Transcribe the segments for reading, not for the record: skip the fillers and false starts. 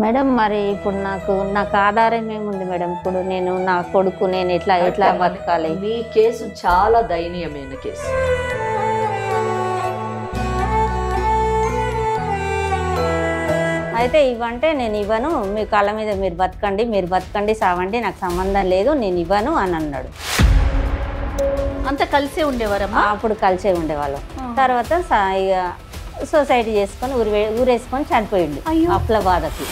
Madam మరి ఇప్పుడు నాకు ఆధారం ఏముంది మేడం? ఇప్పుడు నేను నా కొడుకు నేను ఎట్లా బతకాలి? మీ కేసు చాలా దయనీయమైన కేసు. అయితే ఇవ్వంటే నేను ఇవ్వను, మీ కాళ్ళ మీద మీరు బతకండి సావండి, నాకు సంబంధం లేదు, నేను ఇవ్వను అని అన్నాడు. అంతా కలిసే ఉండేవారమ్మా? అప్పుడు కలిసే ఉండేవాళ్ళం. తర్వాత ఇక సొసైటీ చేసుకొని ఊరేసుకొని చనిపోయిండు అప్పుల బాధకి.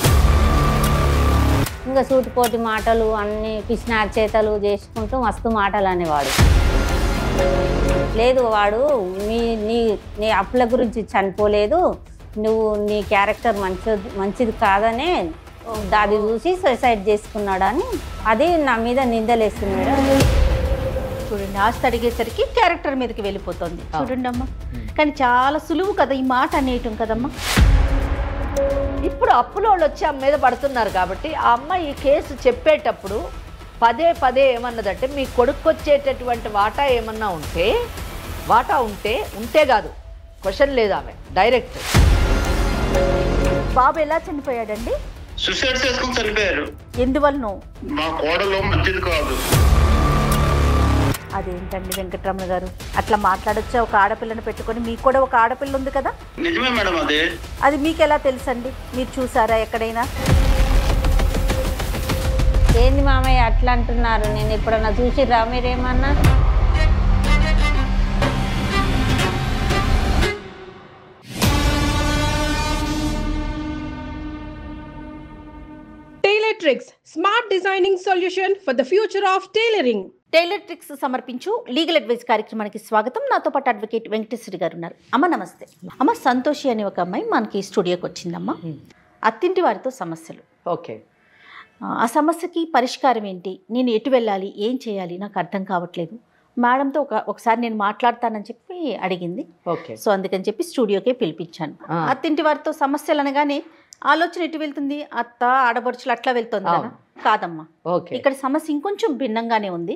ఇంకా సూటిపోటి మాటలు అన్ని పిచ్చినారి చేతలు చేసుకుంటూ మస్తు మాటలు అనేవాడు. లేదు వాడు నీ అప్పుల గురించి చనిపోలేదు, నువ్వు నీ క్యారెక్టర్ మంచిది కాదనే దాది చూసి సూసైడ్ చేసుకున్నాడు అని అది నా మీద నిందలేస్తుంది మేడం. చూడండి, ఆస్తి అడిగేసరికి క్యారెక్టర్ మీదకి వెళ్ళిపోతుంది. చూడండి అమ్మా, కానీ చాలా సులువు కదా ఈ మాట అనేయటం కదమ్మా. ఇప్పుడు అప్పులో వాళ్ళు వచ్చి అమ్మ మీద పడుతున్నారు కాబట్టి ఆ అమ్మ ఈ కేసు చెప్పేటప్పుడు పదే ఏమన్నదంటే మీ కొడుకు వచ్చేటటువంటి వాటా ఏమన్నా ఉంటే కాదు, క్వశ్చన్ లేదు, ఆమె డైరెక్ట్. బాబు ఎలా చనిపోయాడండి? సూసైడ్ చేసుకుని చనిపోయారు. ఎందువల్ల? మా కోడలో మంచిది కాదు. అదేంటండి వెంకటరమణ గారు, అట్లా మాట్లాడొచ్చా? ఒక ఆడపిల్లని పెట్టుకొని, మీకు కూడా ఒక ఆడపిల్ల ఉంది కదా? నిజమే మేడం. అది మీకు ఎలా తెలుసండి? మీరు చూసారా ఎక్కడైనా? ఏంది మామయ్య అట్లా అంటున్నారు? నేను ఎప్పుడన్నా చూసిరా మీరేమన్నా? TailorTricks, smart designing solution for the future of tailoring. TailorTricks సమర్పించు లీగల్ అడ్వైస్ కార్యక్రమానికి స్వాగతం. నాతో పాటు అడ్వకేట్ వెంకటేశ్వరి గారు ఉన్నారు. అమ్మ నమస్తే. అమ్మ, సంతోషి అనే ఒక అమ్మాయి మనకి స్టూడియోకి వచ్చిందమ్మా. అత్తింటి వారితో సమస్యలు. ఓకే, ఆ సమస్యకి పరిష్కారం ఏంటి, నేను ఎటు వెళ్ళాలి, ఏం చేయాలి, నాకు అర్థం కావట్లేదు. మేడంతో ఒకసారి నేను మాట్లాడతానని చెప్పి అడిగింది. ఓకే, సో అందుకని చెప్పి స్టూడియోకే పిలిపించాను. అత్తింటి వారితో సమస్యలు అనగానే ఆలోచన ఎటు వెళ్తుంది? అత్త ఆడబడుచులు అట్లా వెళ్తుంది కదా? కాదమ్మా, ఇక్కడ సమస్య ఇంకొంచెం భిన్నంగానే ఉంది.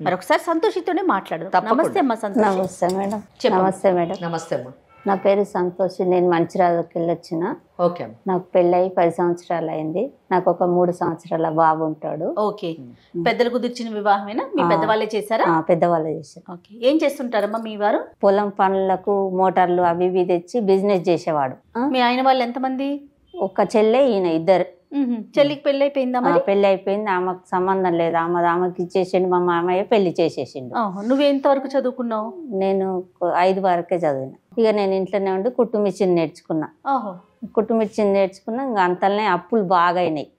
మరొకసారి సంతోషితోనే మాట్లాడదాం. నమస్తే అమ్మా సంతోషి. నమస్తే మేడం. నమస్తే మేడం. నమస్తే అమ్మా. నా పేరు సంతోషి. నేను మంచిర్యాలకి వెళ్ళొచ్చిన. ఓకే, నాకు పెళ్ళయి 10 సంవత్సరాలు అయింది. నాకు ఒక 3 సంవత్సరాల బాబు ఉంటాడు. ఓకే, పెద్దలు కుదిర్చిన వివాహమేనా? మీ పెద్దవాళ్ళే చేశారా? పెద్దవాళ్ళే చేశారు. ఓకే, ఏం చేస్తుంటారమ్మా మీ వారు? పొలం పనులకు మోటార్లు అవి ఇవి తెచ్చి బిజినెస్ చేసేవాడు. మీ ఆయన వాళ్ళు ఎంతమంది? ఒక చెల్లె, ఈయన ఇద్దరు. చెల్లికి పెళ్లి అయిపోయిందా? పెళ్లి అయిపోయింది. ఆమెకు సంబంధం లేదు, ఆమెకి ఇచ్చేసిండు. మా మామయ్య పెళ్లి చేసేసిండు. నువ్వెంత వరకు చదువుకున్నావు? నేను 5 వరకే చదివిన. ఇక నేను ఇంట్లోనే ఉండి కుట్టు మిషన్ నేర్చుకున్నా. ఇంకా అంతలోనే అప్పులు బాగా అయినాయి.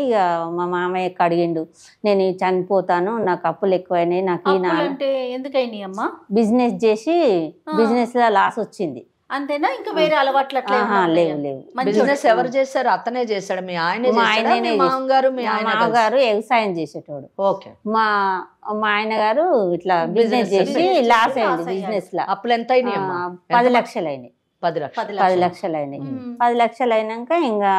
ఇక మా మామయ్య అడిగిండు, నేను చనిపోతాను, నాకు అప్పులు ఎక్కువైనాయి, నాకు ఎందుకైనాయి అమ్మా? బిజినెస్ చేసి బిజినెస్ లో లాస్ వచ్చింది. అంతేనా? ఇంకా వేరే అలవాట్లు లేవు. బిజినెస్ ఎవరు చేశారు? అతనే చేశాడు? మీ మామగారు వ్యవసాయం చేసేటోడు. ఓకే, మా ఆయన గారు ఇట్లా బిజినెస్ చేసి లాస్ అయింది. బిజినెస్ లో అప్పులు ఎంత అయినాయి? 10 లక్షలు అయినాయి. 10 లక్షలు అయినాయి. 10 లక్షలు అయినాక ఇంకా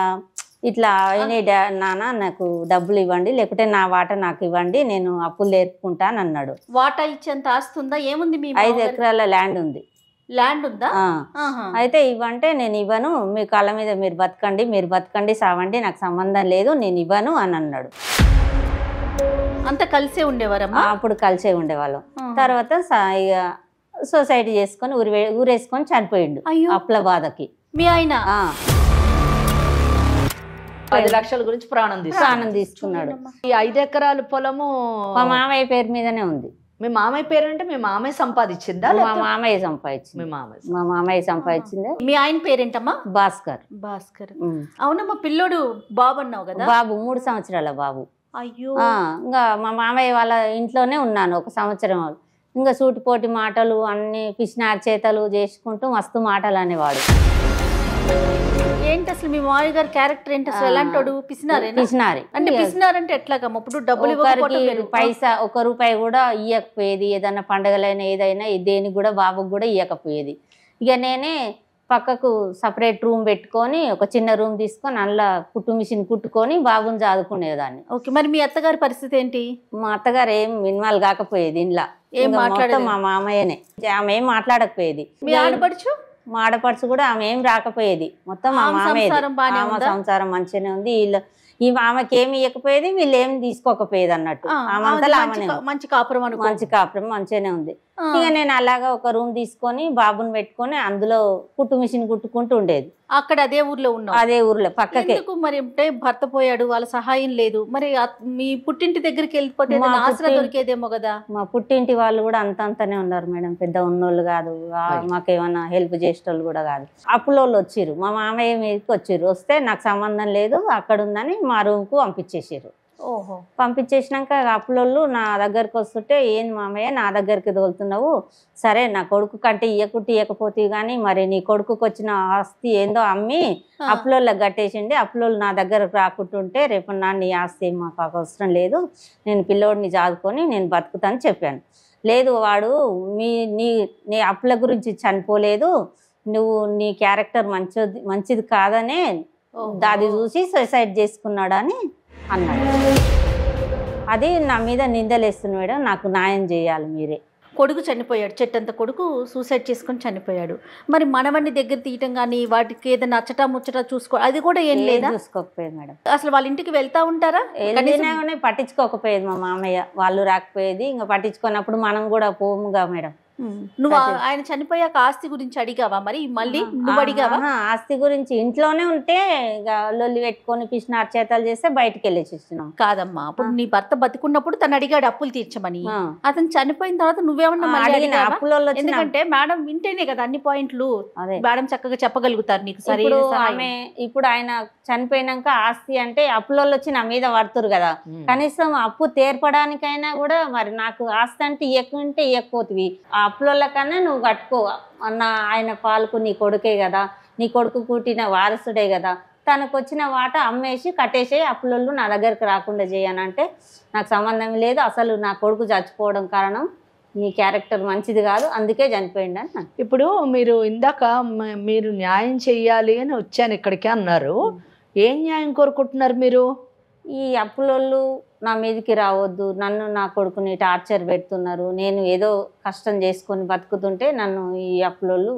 ఇట్లా అయినాయి, నాన్న నాకు డబ్బులు ఇవ్వండి, లేకుంటే నా వాటా నాకు ఇవ్వండి, నేను అప్పులు తీర్చుకుంటా అని అన్నాడు. వాటా ఇచ్చేంత ఆస్తుందా? ఏముంది? 5 ఎకరాల ల్యాండ్ ఉంది. ల్యాండ్ ఉందా? అయితే ఇవ్వంటే నేను ఇవ్వను, మీ కాళ్ళ మీద మీరు బతకండి సావండి, నాకు సంబంధం లేదు, నేను ఇవ్వను అని అన్నాడు. అంతా కలిసే ఉండేవారమ్మా? అప్పుడు కలిసే ఉండేవాళ్ళం. తర్వాత ఇక సొసైటీ చేసుకొని ఊరేసుకొని చనిపోయిండు అప్పుల బాధకి. మీ ఆయన 10 లక్షల గురించి ప్రాణం తీసుకున్నాడు. ఈ 5 ఎకరాల పొలము మా మామయ్య పేరు మీదనే ఉంది. మీ మామయ్య పేరు అంటే మీ మామయ్య సంపాదించిందా? మా మామయ్య సంపాదించింది. మా మామయ్య సంపాదించింది. మీ ఆయన పేరేంటమ్మా? భాస్కర్. అవునమ్మా, పిల్లోడు బాబు అన్నావు కదా? బాబు 3 సంవత్సరాల బాబు. అయ్యో. ఇంకా మా మామయ్య వాళ్ళ ఇంట్లోనే ఉన్నాను 1 సంవత్సరం. ఇంకా సూటిపోటి మాటలు అన్ని పిచ్చినారి చేతలు చేసుకుంటూ మస్తు మాటలు అనేవాడు. ఏంటి అసలు మీ మామయ్య గారి క్యారెక్టర్ ఏంటి అసలు? ఎలాంటి పిసినారి? అంటే పిసినారంటే ఎట్లాగమ్మా? ఇప్పుడు డబ్బులు పైసా 1 రూపాయి కూడా ఇవ్వకపోయేది. ఏదైనా పండగలైనా ఏదైనా దేనికి కూడా బాబుకి కూడా ఇవ్వకపోయేది. ఇక నేనే పక్కకు సపరేట్ రూమ్ పెట్టుకొని ఒక చిన్న రూమ్ తీసుకొని అందులో కుట్టు మిషన్ కుట్టుకొని బాబుని చదువుకునేదాన్ని. ఓకే, మరి మీ అత్తగారి పరిస్థితి ఏంటి? మా అత్తగారు ఏం ఇన్వాల్వ్ కాకపోయేది ఇంట్లో. మా మామయ్యనే, ఆమె ఏం మాట్లాడకపోయేది. మీ ఆడపడుచు? మా ఆడపడుచు కూడా ఆమె ఏం రాకపోయేది, మొత్తం మా మామయ్య సంసారం మంచిగానే ఉంది. ఆమెకి ఏమి ఇవ్వకపోయేది, వీళ్ళు ఏమి తీసుకోకపోయేది అన్నట్టు. మంచి కాపురం మంచిగానే ఉంది. ఇక నేను అలాగా ఒక రూమ్ తీసుకొని బాబుని పెట్టుకొని అందులో కుట్టు మిషన్ కుట్టుకుంటూ ఉండేది. అక్కడ అదే ఊర్లో ఉన్నాం, అదే ఊర్లో పక్కకే. మరి అంటే భర్త పోయాడు, వాళ్ళ సహాయం లేదు, మరి మీ పుట్టింటి దగ్గరికి వెళ్ళిపోతే ఆసరా దొరికేదేమో కదా. మా పుట్టింటి వాళ్ళు కూడా అంతంతనే ఉన్నారు మేడం, పెద్ద ఉన్నోళ్ళు కాదు, మాకేమన్నా హెల్ప్ చేసేటోళ్ళు కూడా కాదు. అప్పులోళ్ళు వచ్చిర్రు, మా మామయ్య మీదకి వచ్చిర్రు. వస్తే నాకు సంబంధం లేదు అక్కడ ఉందని మా రూమ్కు పంపించేసారు. పంపించేసినాక అప్పులోళ్ళు నా దగ్గరకు వస్తుంటే, ఏంది మామయ్య నా దగ్గరికి తోలుతున్నావు, సరే నా కొడుకు కంటే ఇయ్యకపోతే కానీ మరి నీ కొడుకుకి వచ్చిన ఆస్తి ఏందో అమ్మి అప్పులోళ్ళకి కట్టేసిండి, అప్పులోళ్ళు నా దగ్గరకు రాకుంటుంటే రేపు నీ ఆస్తి మాకు అవసరం లేదు, నేను పిల్లోడిని చాదుకొని నేను బతుకుతాను చెప్పాను. లేదు వాడు నీ అప్పుల గురించి చనిపోలేదు, నువ్వు నీ క్యారెక్టర్ మంచిది కాదనే దాది చూసి సూసైడ్ చేసుకున్నాడని అన్నాడు. అది నా మీద నిందలేస్తుంది మేడం, నాకు న్యాయం చేయాలి మీరే. కొడుకు చనిపోయాడు, చెట్టంత కొడుకు సూసైడ్ చేసుకొని చనిపోయాడు. మరి మనవన్ని దగ్గర తీయటం కానీ వాటికి ఏదైనా అచ్చటా ముచ్చటా చూసుకో, అది కూడా ఏం లేదా? చూసుకోకపోయేది మేడం. అసలు వాళ్ళ ఇంటికి వెళ్తా ఉంటారా? పట్టించుకోకపోయేది మా మామయ్య, వాళ్ళు రాకపోయేది. ఇంకా పట్టించుకున్నప్పుడు మనం కూడా పోముగా మేడం. నువ్వు ఆయన చనిపోయాక ఆస్తి గురించి అడిగావా? మరి మళ్ళీ నువ్వు అడిగావా? ఆస్తి గురించి ఇంట్లోనే ఉంటే లొల్లి పెట్టుకొని పిచ్చినారు చేతలు చేస్తే బయటకు వెళ్ళేసిస్తున్నాం. కాదమ్మా, అప్పుడు నీ భర్త బతుకున్నప్పుడు తను అడిగాడు అప్పులు తీర్చమని, అతను చనిపోయిన తర్వాత నువ్వేమన్నా అడిగినా? ఎందుకంటే మేడం వింటేనే కదా అన్ని పాయింట్లు మేడం చక్కగా చెప్పగలుగుతారు నీకు. సరే ఇప్పుడు ఆయన చనిపోయినాక ఆస్తి అంటే అప్పులలో వచ్చి నా మీద పడుతురు కదా, కనీసం అప్పు తీర్పడానికైనా కూడా మరి నాకు ఆస్తి అంటే ఇవ్వకుంటే ఇవ్వకపోతుంది, అప్పుల కన్నా నువ్వు కట్టుకో అన్న, ఆయన పాలకు నీ కొడుకే కదా, నీ కొడుకు పుట్టిన వారసుడే కదా, తనకు వచ్చిన వాట అమ్మేసి కట్టేసే, అప్పులలో నా దగ్గరకు రాకుండా చేయనంటే నాకు సంబంధం లేదు, అసలు నా కొడుకు చచ్చిపోవడం కారణం నీ క్యారెక్టర్ మంచిది కాదు అందుకే చనిపోయింది అని. ఇప్పుడు మీరు ఇందాక మీరు న్యాయం చెయ్యాలి అని వచ్చాను ఇక్కడికి అన్నారు, ఏం న్యాయం కోరుకుంటున్నారు మీరు? ఈ అప్పులోళ్ళు నా మీదకి రావద్దు, నన్ను నా కొడుకుని టార్చర్ పెడుతున్నారు, నేను ఏదో కష్టం చేసుకొని బతుకుతుంటే నన్ను ఈ అప్పులోళ్ళు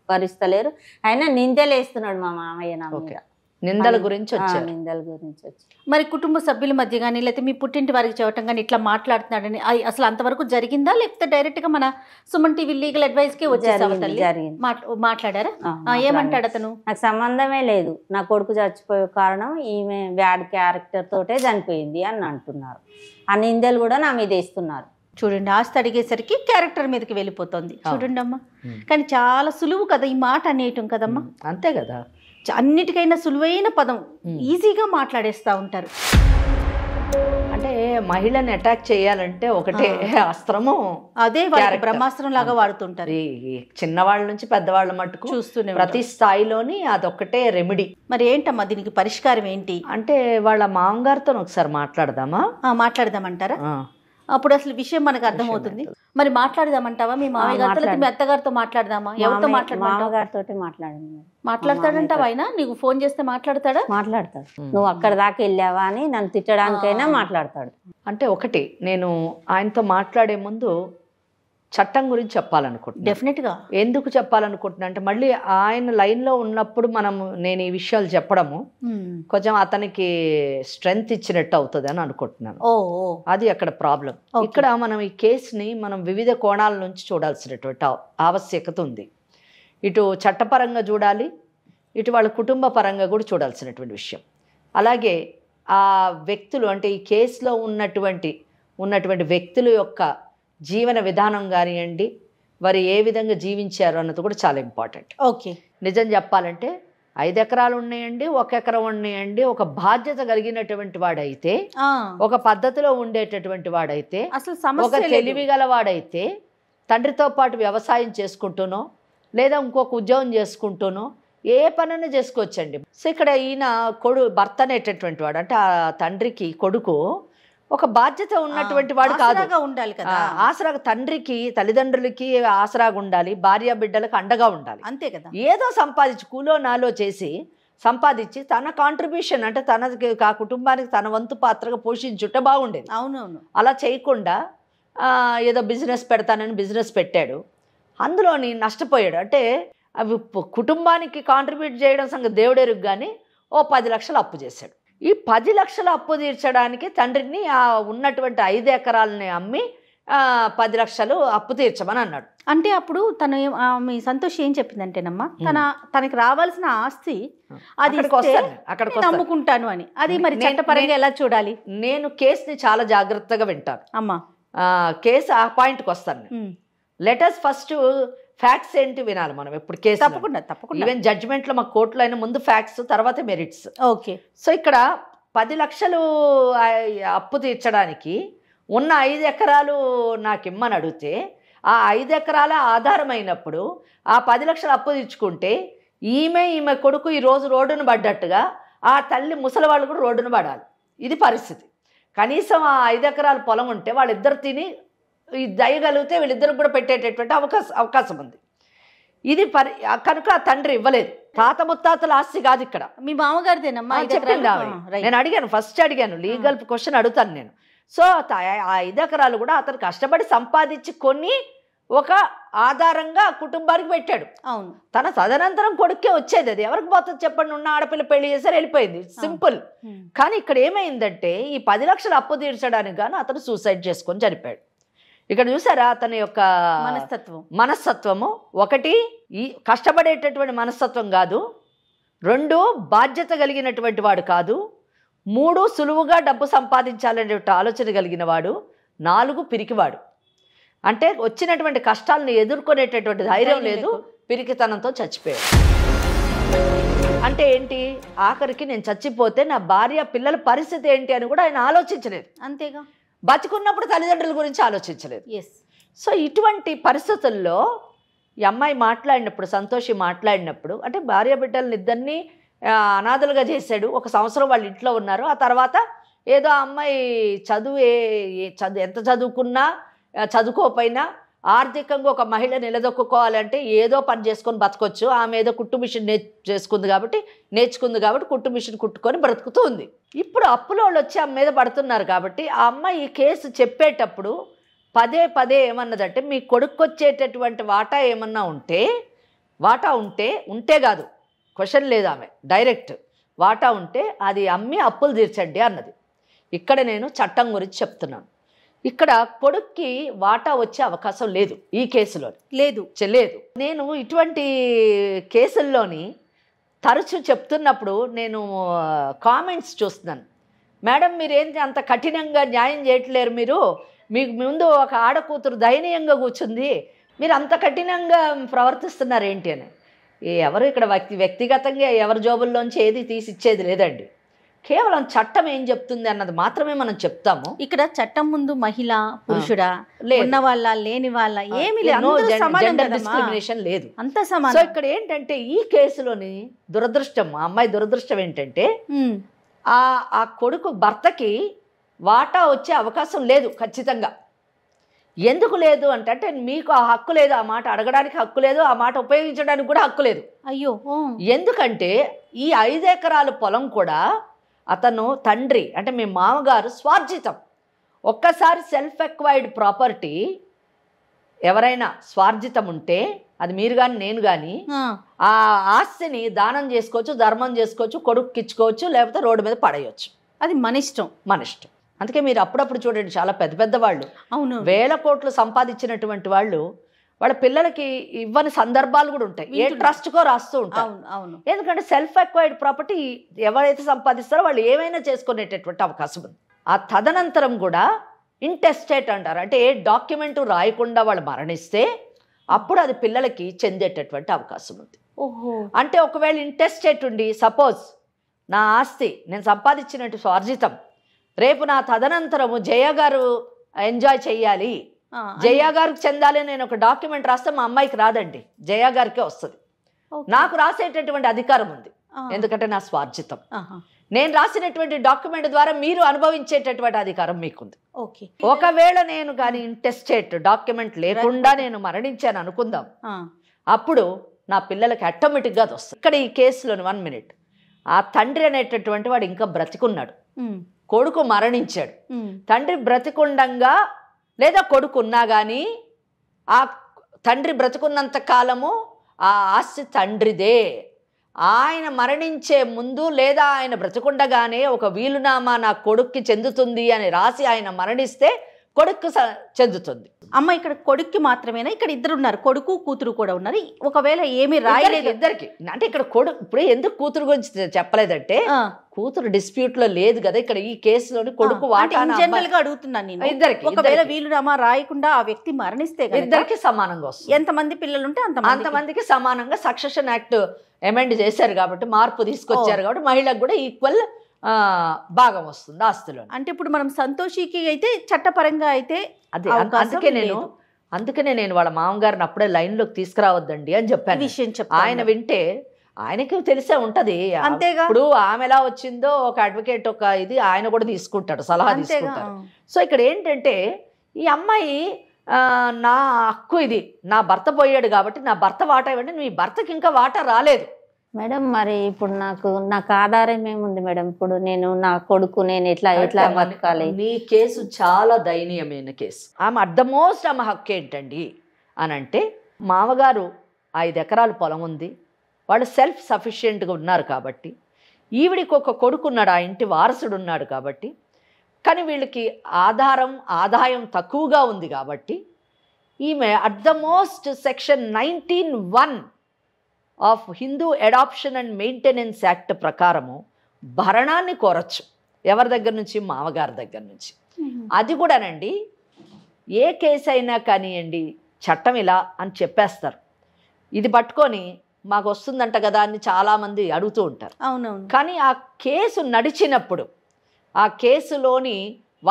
భరిస్తలేరు, ఆయన నిందలేస్తున్నాడు మా మామయ్య నా మీద. నిందల గురించి వచ్చారు. నిందల గురించి వచ్చి మరి కుటుంబ సభ్యుల మధ్య కానీ లేకపోతే మీ పుట్టింటి వారికి చెప్పటం కానీ ఇట్లా మాట్లాడుతున్నాడని అసలు అంతవరకు జరిగిందా, లేకపోతే డైరెక్ట్ గా మన సుమన్ టీవీ లీగల్ అడ్వైస్ కి వచ్చేసి మాట్లాడారా? ఏమంటాడు అతను? నాకు సంబంధమే లేదు, నా కొడుకు చచ్చిపోయే కారణం ఈమె బ్యాడ్ క్యారెక్టర్ తోటే చనిపోయింది అని అంటున్నారు. ఆ నిందలు కూడా నా మీద వేస్తున్నారు. చూడండి, ఆస్తి అడిగేసరికి క్యారెక్టర్ మీదకి వెళ్ళిపోతుంది. చూడండి అమ్మా, కానీ చాలా సులువు కదా ఈ మాట అనేయటం కదమ్మా. అంతే కదా, అన్నిటికైనా సులువైన పదం, ఈజీగా మాట్లాడేస్తూ ఉంటారు. అంటే మహిళని అటాక్ చేయాలంటే ఒకటే అస్త్రము, అదే బ్రహ్మాస్త్రం లాగా వాడుతుంటారు. చిన్నవాళ్ళ నుంచి పెద్దవాళ్ళ మట్టుకు చూస్తూనే ప్రతి స్థాయిలోని అదొక్కటే రెమెడీ. మరి ఏంటమ్మా దీనికి పరిష్కారం ఏంటి? అంటే వాళ్ళ మామగారితో ఒకసారి మాట్లాడదామా? మాట్లాడదామంటారా? అప్పుడు అసలు విషయం మనకు అర్థమవుతుంది. మరి మాట్లాడదామంటావా? మీ మామయ్య గారితో మీ అత్తగారితో మాట్లాడదామా? ఎవరితో మాట్లాడతాడితో మాట్లాడతాడంటావా? ఆయన నీకు ఫోన్ చేస్తే మాట్లాడతాడా? మాట్లాడతాడు. నువ్వు అక్కడ దాకా వెళ్ళావా అని నన్ను తిట్టడానికైనా మాట్లాడతాడు. అంటే ఒకటి, నేను ఆయనతో మాట్లాడే ముందు చట్టం గురించి చెప్పాలనుకుంటున్నాను. డెఫినెట్గా. ఎందుకు చెప్పాలనుకుంటున్నా అంటే మళ్ళీ ఆయన లైన్లో ఉన్నప్పుడు నేను ఈ విషయాలు చెప్పడము కొంచెం అతనికి స్ట్రెంగ్త్ ఇచ్చినట్టు అవుతుంది అని అనుకుంటున్నాను. అది అక్కడ ప్రాబ్లం. ఇక్కడ మనం ఈ కేసుని మనం వివిధ కోణాల నుంచి చూడాల్సినటువంటి ఆవశ్యకత ఉంది. ఇటు చట్టపరంగా చూడాలి, ఇటు వాళ్ళ కుటుంబ పరంగా కూడా చూడాల్సినటువంటి విషయం. అలాగే ఆ వ్యక్తులు అంటే ఈ కేసులో ఉన్నటువంటి వ్యక్తుల యొక్క జీవన విధానం కానివ్వండి, వారు ఏ విధంగా జీవించారు అన్నది కూడా చాలా ఇంపార్టెంట్. ఓకే, నిజం చెప్పాలంటే 5 ఎకరాలు ఉన్నాయండి, 1 ఎకరం ఉన్నాయండి, ఒక బాధ్యత కలిగినటువంటి వాడైతే, ఒక పద్ధతిలో ఉండేటటువంటి వాడైతే, ఒక తెలివి గల వాడైతే తండ్రితో పాటు వ్యవసాయం చేసుకుంటూనో లేదా ఇంకొక ఉద్యోగం చేసుకుంటూనో ఏ పనైనా చేసుకోవచ్చండి. సో ఇక్కడ ఈయన భర్త అనేటటువంటి వాడు అంటే ఆ తండ్రికి కొడుకు ఒక బాధ్యత ఉన్నటువంటి వాడు కాదు, ఉండాలి కదా. ఆసరాగా తండ్రికి తల్లిదండ్రులకి ఆసరాగా ఉండాలి, భార్య బిడ్డలకు అండగా ఉండాలి. అంతే కదా. ఏదో సంపాదించి కూలో నాలో చేసి సంపాదించి తన కాంట్రిబ్యూషన్ అంటే తనకి ఆ కుటుంబానికి తన వంతు పాత్రగా పోషించుంటే బాగుండేది. అవునవును. అలా చేయకుండా ఏదో బిజినెస్ పెడతానని బిజినెస్ పెట్టాడు, అందులోని నష్టపోయాడు. అంటే అవి కుటుంబానికి కాంట్రిబ్యూట్ చేయడం సంగతి దేవుడెరుగు కానీ ఓ 10 లక్షలు అప్పు చేశాడు. ఈ 10 లక్షల అప్పు తీర్చడానికి తండ్రిని ఆ ఉన్నటువంటి 5 ఎకరాలని అమ్మి 10 లక్షలు అప్పు తీర్చమని అన్నాడు. అంటే అప్పుడు తను మీ సంతోష్ ఏం చెప్పిందంటేనమ్మా, తనకి రావాల్సిన ఆస్తి అది నమ్ముకుంటాను అని. అది మరి చట్టపరంగా ఎలా చూడాలి? నేను కేసుని చాలా జాగ్రత్తగా వింటాను అమ్మా. కేసు ఆ పాయింట్కి వస్తాను. లెటర్స్ ఫస్ట్ ఫ్యాక్ట్స్ ఏంటి వినాలి మనం ఎప్పుడు కేసు. తప్పకుండా. ఈవెన్ జడ్జిమెంట్లో మా కోర్టులో అయినా ముందు ఫ్యాక్ట్స్ తర్వాత మెరిట్స్. ఓకే. సో ఇక్కడ 10 లక్షలు అప్పు తీర్చడానికి ఉన్న 5 ఎకరాలు నాకు ఇమ్మని అడిగితే ఆ 5 ఎకరాల ఆధారమైనప్పుడు ఆ 10 లక్షలు అప్పు తీర్చుకుంటే ఈమె కొడుకు ఈరోజు రోడ్డును పడ్డట్టుగా ఆ తల్లి ముసలివాళ్ళు కూడా రోడ్డును పడాలి. ఇది పరిస్థితి. కనీసం ఆ 5 ఎకరాల పొలం ఉంటే వాళ్ళిద్దరు తిని దయగలిగితే వీళ్ళిద్దరికి కూడా పెట్టేటటువంటి అవకాశం ఉంది. ఇది కనుక ఆ తండ్రి ఇవ్వలేదు. తాత ముత్తాతల ఆస్తి కాదు ఇక్కడ. మీ మామగారిదేనమ్మా? చెప్పింది నేను అడిగాను, ఫస్ట్ అడిగాను, లీగల్ క్వశ్చన్ అడుగుతాను నేను. సో ఆ 5 ఎకరాలు కూడా అతను కష్టపడి సంపాదించి కొన్ని ఒక ఆధారంగా కుటుంబానికి పెట్టాడు. అవును. తన తదనంతరం కొడుకే వచ్చేది. అది ఎవరికి పోతుంది చెప్పండి? ఉన్న ఆడపిల్ల పెళ్లి చేశారు, వెళ్ళిపోయింది, సింపుల్. కానీ ఇక్కడ ఏమైందంటే ఈ 10 లక్షలు అప్పు తీర్చడానికి గాను అతను సూసైడ్ చేసుకొని చనిపోయాడు. ఇక్కడ చూసారా అతని యొక్క మనస్తత్వము. ఒకటి ఈ కష్టపడేటటువంటి మనస్తత్వం కాదు, 2 బాధ్యత కలిగినటువంటి వాడు కాదు, 3 సులువుగా డబ్బు సంపాదించాలనే ఆలోచన కలిగిన వాడు, 4 పిరికివాడు. అంటే వచ్చినటువంటి కష్టాలను ఎదుర్కొనేటటువంటి ధైర్యం లేదు, పిరికితనంతో చచ్చిపోయాడు. అంటే ఏంటి? ఆఖరికి నేను చచ్చిపోతే నా భార్య పిల్లల పరిస్థితి ఏంటి అని కూడా ఆయన ఆలోచించలేదు. అంతేగా. బతికున్నప్పుడు తల్లిదండ్రుల గురించి ఆలోచించలేదు. సో ఇటువంటి పరిస్థితుల్లో ఈ అమ్మాయి మాట్లాడినప్పుడు, సంతోషి మాట్లాడినప్పుడు, అంటే భార్య బిడ్డలను ఇద్దరిని అనాథలుగా చేశాడు. 1 సంవత్సరం వాళ్ళ ఇంట్లో ఉన్నారు. ఆ తర్వాత ఏదో అమ్మాయి చదువు ఎంత చదువుకున్నా చదువుకోకపోయినా ఆర్థికంగా ఒక మహిళ నిలదొక్కుకోవాలంటే ఏదో పని చేసుకొని బతకొచ్చు. ఆమె ఏదో కుట్టు మిషన్ నేర్చుకుంది కాబట్టి కుట్టు మిషన్ కుట్టుకొని బ్రతుకుతూ ఉంది. ఇప్పుడు అప్పులో వాళ్ళు వచ్చి ఆమె మీద పడుతున్నారు కాబట్టి ఆ అమ్మాయి ఈ కేసు చెప్పేటప్పుడు పదే ఏమన్నదంటే, మీ కొడుకు వచ్చేటటువంటి వాటా ఏమన్నా ఉంటే కాదు, క్వశ్చన్ లేదు, ఆమె డైరెక్ట్ వాటా ఉంటే అది అమ్మి అప్పులు తీర్చండి అన్నది. ఇక్కడ నేను చట్టం గురించి చెప్తున్నాను. ఇక్కడ కొడుక్కి వాటా వచ్చే అవకాశం లేదు ఈ కేసులో. లేదు. నేను ఇటువంటి కేసుల్లోని తరచూ చెప్తున్నప్పుడు నేను కామెంట్స్ చూస్తున్నాను. మేడం మీరేంటి అంత కఠినంగా న్యాయం చేయట్లేరు, మీకు ముందు ఒక ఆడకూతురు దయనీయంగా కూర్చుంది, మీరు అంత కఠినంగా ప్రవర్తిస్తున్నారు ఏంటి అని. ఎవరు ఇక్కడ వ్యక్తిగతంగా ఎవరి జోబుల్లోంచి ఏది తీసి ఇచ్చేది లేదండి. కేవలం చట్టం ఏం చెప్తుంది అన్నది మాత్రమే మనం చెప్తాము. ఇక్కడ చట్టం ముందు మహిళ పురుషుడా, ఉన్న వాళ్ళ లేని వాళ్ళ ఏమి డిస్క్రిమినేషన్ లేదు, అంత సమానం. సో ఇక్కడ ఏంటంటే ఈ కేసులోని దురదృష్టం, ఆ అమ్మాయి దురదృష్టం ఏంటంటే ఆ కొడుకు భర్తకి వాటా వచ్చే అవకాశం లేదు ఖచ్చితంగా. ఎందుకు లేదు అంటే మీకు ఆ హక్కు లేదు, ఆ మాట అడగడానికి హక్కు లేదు, ఆ మాట ఉపయోగించడానికి కూడా హక్కు లేదు. అయ్యో. ఎందుకంటే ఈ 5 ఎకరాల పొలం కూడా అతను తండ్రి అంటే మీ మామగారు స్వార్జితం. ఒక్కసారి సెల్ఫ్ ఎక్వైర్డ్ ప్రాపర్టీ ఎవరైనా స్వార్జితం ఉంటే అది మీరు కానీ నేను కానీ ఆ ఆస్తిని దానం చేసుకోవచ్చు, ధర్మం చేసుకోవచ్చు, కొడుకుకి ఇచ్చుకోవచ్చు, లేకపోతే రోడ్డు మీద పడేయచ్చు. అది మన ఇష్టం. అందుకే మీరు అప్పుడప్పుడు చూడండి, చాలా పెద్ద వాళ్ళు, అవును, 1000 కోట్లు సంపాదించినటువంటి వాళ్ళు వాళ్ళ పిల్లలకి ఇవ్వని సందర్భాలు కూడా ఉంటాయి. ఏ ట్రస్ట్కో రాస్తూ ఉంటారు. ఎందుకంటే సెల్ఫ్ ఎక్వైర్డ్ ప్రాపర్టీ ఎవరైతే సంపాదిస్తారో వాళ్ళు ఏమైనా చేసుకునేటటువంటి అవకాశం ఉంది. ఆ తదనంతరం కూడా ఇంటెస్టేట్ అంటారు. అంటే ఏ డాక్యుమెంట్ రాయకుండా వాళ్ళు మరణిస్తే అప్పుడు అది పిల్లలకి చెందేటటువంటి అవకాశం ఉంది. అంటే ఒకవేళ ఇంటెస్టేట్ ఉండి సపోజ్ నా ఆస్తి నేను సంపాదించినట్టు స్వార్జితం రేపు నా తదనంతరము జయ గారు ఎంజాయ్ చెయ్యాలి, జయ గారికి చెందాలి, నేను ఒక డాక్యుమెంట్ రాస్తే మా అమ్మాయికి రాదండి, జయ గారికే వస్తుంది. నాకు రాసేటటువంటి అధికారం ఉంది, ఎందుకంటే నా స్వార్జితం. నేను రాసినటువంటి డాక్యుమెంట్ ద్వారా మీరు అనుభవించేటటువంటి అధికారం మీకుంది. ఒకవేళ నేను కానీ ఇంటెస్టేట్ డాక్యుమెంట్ లేకుండా నేను మరణించాను అనుకుందాం, అప్పుడు నా పిల్లలకి ఆటోమేటిక్గా అది వస్తుంది. ఇక్కడ ఈ కేసులోని 1 మినిట్ ఆ తండ్రి అనేటటువంటి వాడు ఇంకా బ్రతికున్నాడు, కొడుకు మరణించాడు. తండ్రి బ్రతికుండంగా లేదా కొడుకు ఉన్నా కానీ ఆ తండ్రి బ్రతికున్నంత కాలము ఆ ఆస్తి తండ్రిదే. ఆయన మరణించే ముందు లేదా ఆయన బ్రతికుండగానే ఒక వీలునామా నా కొడుక్కి చెందుతుంది అని రాసి ఆయన మరణిస్తే కొడుక్కు చెందుతుంది. అమ్మ ఇక్కడ కొడుక్కి మాత్రమేనా? ఇక్కడ ఇద్దరు ఉన్నారు, కొడుకు కూతురు కూడా ఉన్నారు. ఒకవేళ ఏమి రాయలేదు ఇద్దరికి, అంటే ఇక్కడ కొడుకు ఇప్పుడు ఎందుకు కూతురు గురించి చెప్పలేదంటే కూతురు డిస్ప్యూట్ లో లేదు కదా. ఇక్కడ ఈ కేసులోని కొడుకు జనరల్ గా అడుగుతున్నాను నేను. ఇద్దరికి ఒకవేళ వీలునామా రాయకుండా ఆ వ్యక్తి మరణిస్తే ఇద్దరికి సమానంగా వస్తుంది. ఎంతమంది పిల్లలు ఉంటే అంతమందికి సమానంగా సక్సెషన్ యాక్ట్ అమెండ్ చేశారు కాబట్టి, మార్పు తీసుకొచ్చారు కాబట్టి మహిళకు కూడా ఈక్వల్ భాగం వస్తుంది ఆస్తిలో. అంటే ఇప్పుడు మనం సంతోషికి అయితే చట్టపరంగా అయితే అదే, అందుకనే నేను వాళ్ళ మామగారిని అప్పుడే లైన్లోకి తీసుకురావద్దండి అని చెప్పాను. విషయం ఆయన వింటే ఆయనకి తెలిసే ఉంటది. అంతేగా, ఇప్పుడు ఆమె ఎలా వచ్చిందో ఒక అడ్వకేట్ ఒక ఇది ఆయన కూడా తీసుకుంటాడు, సలహా తీసుకుంటాడు. సో ఇక్కడ ఏంటంటే ఈ అమ్మాయి నా హక్కు ఇది, నా భర్త పోయాడు కాబట్టి నా భర్త వాటా ఇవ్వండి, నీ భర్తకి ఇంకా వాటా రాలేదు మేడం. మరి ఇప్పుడు నాకు ఆధారం ఏముంది మేడం? ఇప్పుడు నేను నా కొడుకు నేను ఎట్లా బతకాలి? నీ కేసు చాలా దయనీయమైన కేసు. ఆమె అట్ ద మోస్ట్ ఆమె హక్కు ఏంటండి అని అంటే, మామగారు 5 ఎకరాల పొలం ఉంది, వాళ్ళు సెల్ఫ్ సఫిషియెంట్గా ఉన్నారు కాబట్టి, ఈవిడికి ఒక కొడుకు ఉన్నాడు, ఆ ఇంటి వారసుడు ఉన్నాడు కాబట్టి, కానీ వీళ్ళకి ఆదాయం తక్కువగా ఉంది కాబట్టి ఈమె at the most section 19(1) of Hindu adoption and maintenance act ప్రకారము భరణాన్ని కోరచ్చు. ఎవరి దగ్గర నుంచి? మామగారి దగ్గర నుంచి. అది కూడానండి ఏ కేసు అయినా కానివ్వండి, చట్టం ఇలా అని చెప్పేస్తారు. ఇది పట్టుకొని మాకు వస్తుందంట కదా అని చాలామంది అడుగుతూ ఉంటారు. అవునవును. కానీ ఆ కేసు నడిచినప్పుడు, ఆ కేసులోని